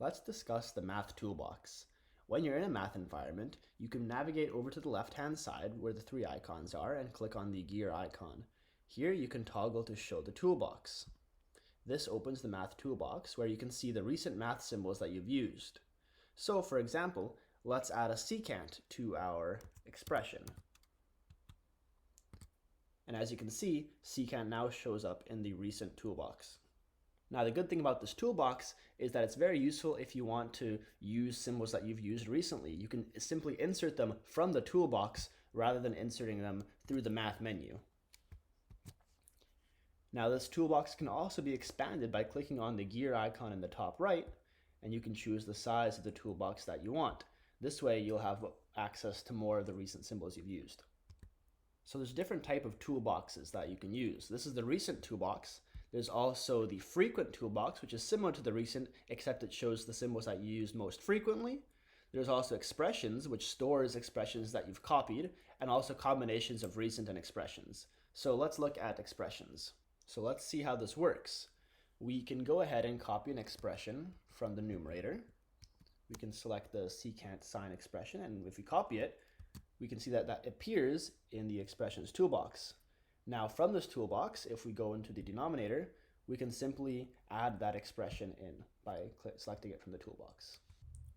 Let's discuss the math toolbox. When you're in a math environment, you can navigate over to the left-hand side where the three icons are and click on the gear icon. Here you can toggle to show the toolbox. This opens the math toolbox where you can see the recent math symbols that you've used. So for example, let's add a secant to our expression. And as you can see, secant now shows up in the recent toolbox. Now the good thing about this toolbox is that it's very useful if you want to use symbols that you've used recently. You can simply insert them from the toolbox rather than inserting them through the math menu. Now this toolbox can also be expanded by clicking on the gear icon in the top right, and you can choose the size of the toolbox that you want. This way you'll have access to more of the recent symbols you've used. So there's different type of toolboxes that you can use. This is the recent toolbox. There's also the frequent toolbox, which is similar to the recent, except it shows the symbols that you use most frequently. There's also expressions, which stores expressions that you've copied, and also combinations of recent and expressions. So let's look at expressions. So let's see how this works. We can go ahead and copy an expression from the numerator. We can select the secant sign expression, and if we copy it, we can see that that appears in the expressions toolbox. Now from this toolbox, if we go into the denominator, we can simply add that expression in by selecting it from the toolbox.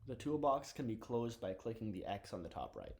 The toolbox can be closed by clicking the X on the top right.